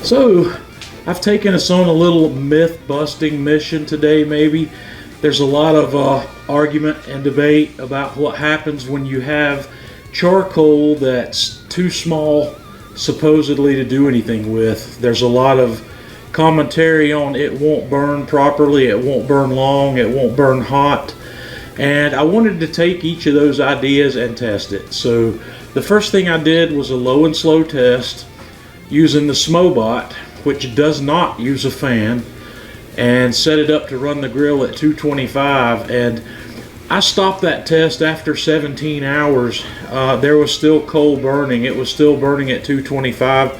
So, I've taken us on a little myth busting mission today, maybe. There's a lot of argument and debate about what happens when you have charcoal that's too small supposedly to do anything with. There's a lot of commentary on it won't burn properly, it won't burn long, it won't burn hot. And I wanted to take each of those ideas and test it. So the first thing I did was a low and slow test using the Smobot, which does not use a fan, and set it up to run the grill at 225. And I stopped that test after 17 hours. There was still coal burning. It was still burning at 225,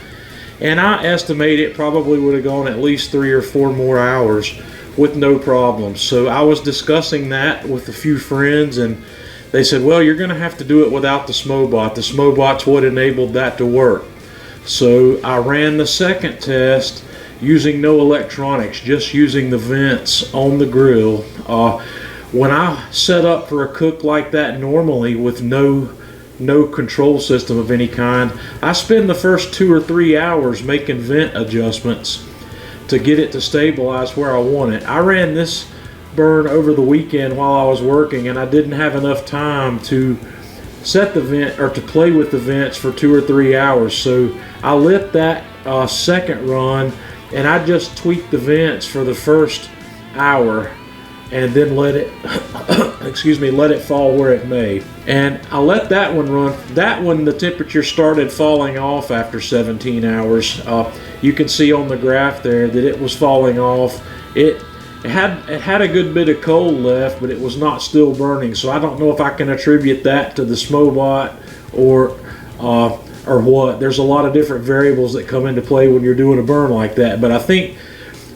and I estimate it probably would have gone at least 3 or 4 more hours with no problems. So I was discussing that with a few friends, and they said, well, you're going to have to do it without the Smobot. The Smobot's what enabled that to work. So I ran the second test using no electronics, just using the vents on the grill. When I set up for a cook like that normally with no control system of any kind, I spend the first 2 or 3 hours making vent adjustments to get it to stabilize where I want it. I ran this burn over the weekend while I was working, and I didn't have enough time to set the vent or to play with the vents for 2 or 3 hours. So I lit that second run, and I just tweaked the vents for the first hour and then let it let it fall where it may. And I let that one run. That one, the temperature started falling off after 17 hours. You can see on the graph there that it was falling off. It had a good bit of coal left, but it was not still burning. So I don't know if I can attribute that to the Smobot or what. There's a lot of different variables that come into play when you're doing a burn like that. But I think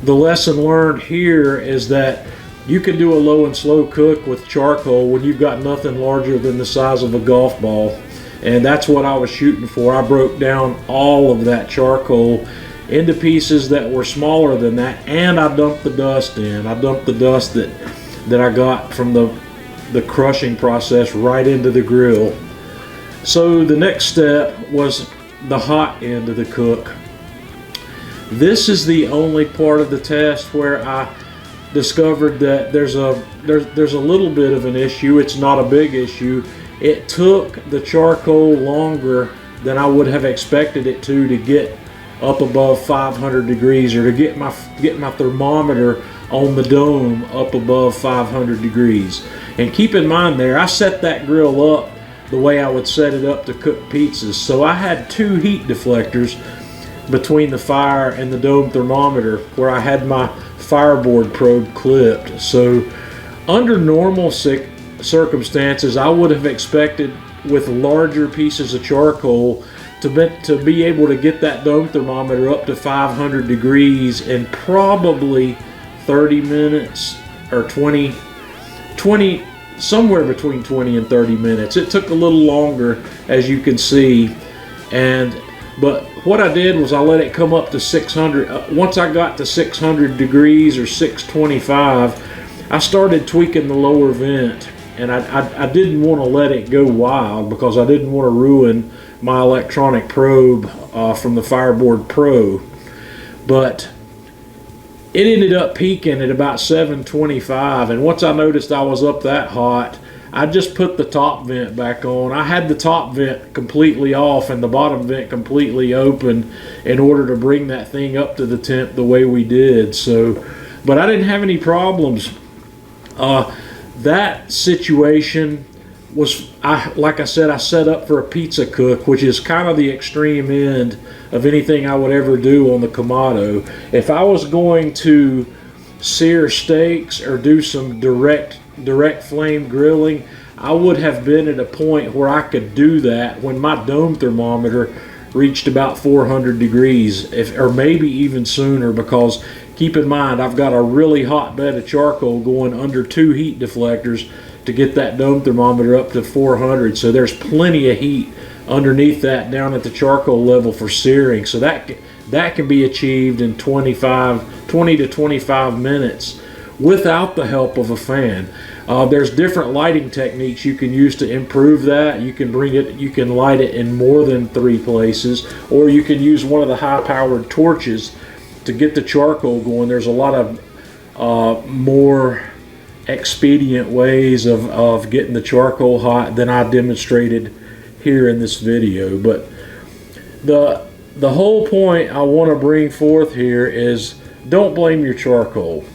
the lesson learned here is that you can do a low and slow cook with charcoal when you've got nothing larger than the size of a golf ball. And that's what I was shooting for. I broke down all of that charcoal into pieces that were smaller than that, and I dumped the dust in. I dumped the dust that I got from the crushing process right into the grill. So the next step was the hot end of the cook. This is the only part of the test where I discovered that there's a little bit of an issue. It's not a big issue. It took the charcoal longer than I would have expected it to get up above 500 degrees, or to get my thermometer on the dome up above 500 degrees. And keep in mind there, I set that grill up the way I would set it up to cook pizzas. So I had 2 heat deflectors between the fire and the dome thermometer where I had my fireboard probe clipped. So under normal circumstances, I would have expected with larger pieces of charcoal to be able to get that dome thermometer up to 500 degrees in probably 30 minutes or 20, somewhere between 20 and 30 minutes. It took a little longer, as you can see. But what I did was I let it come up to 600. Once I got to 600 degrees or 625, I started tweaking the lower vent. And I didn't want to let it go wild because I didn't want to ruin my electronic probe from the Fireboard Pro. But it ended up peaking at about 725, and once I noticed I was up that hot, I just put the top vent back on. I had the top vent completely off and the bottom vent completely open in order to bring that thing up to the temp the way we did. So, but I didn't have any problems. That situation was, like I said, I set up for a pizza cook, which is kind of the extreme end of anything I would ever do on the Kamado. If I was going to sear steaks or do some direct flame grilling, I would have been at a point where I could do that when my dome thermometer reached about 400 degrees, or maybe even sooner, because keep in mind I've got a really hot bed of charcoal going under 2 heat deflectors to get that dome thermometer up to 400. So there's plenty of heat underneath that down at the charcoal level for searing. So that can be achieved in 20 to 25 minutes without the help of a fan. There's different lighting techniques you can use to improve that. You can light it in more than 3 places, or you can use one of the high-powered torches to get the charcoal going. There's a lot of more expedient ways of getting the charcoal hot than I demonstrated here in this video. But the whole point I want to bring forth here is, don't blame your charcoal.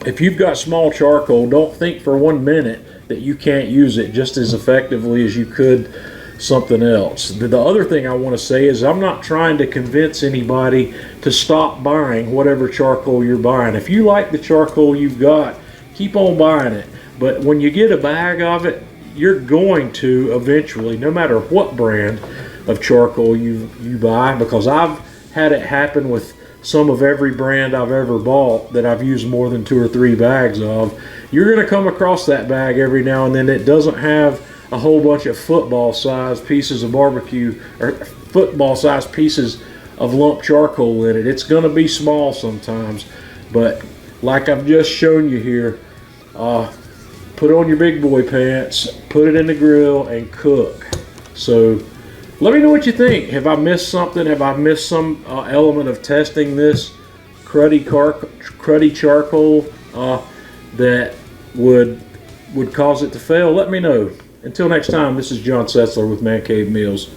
If you've got small charcoal, don't think for 1 minute that you can't use it just as effectively as you could something else. The other thing I want to say is, I'm not trying to convince anybody to stop buying whatever charcoal you're buying. If you like the charcoal you've got, keep on buying it. But when you get a bag of it, you're going to eventually, no matter what brand of charcoal you buy, because I've had it happen with some of every brand I've ever bought that I've used more than 2 or 3 bags of, you're going to come across that bag every now and then that doesn't have a whole bunch of football-sized pieces of barbecue or football-sized pieces of lump charcoal in it. It's going to be small sometimes, but like I've just shown you here, put on your big boy pants, put it in the grill, and cook. So let me know what you think. Have I missed something? Have I missed some element of testing this cruddy charcoal that would cause it to fail? Let me know. Until next time, this is John Setzler with Man Cave Meals.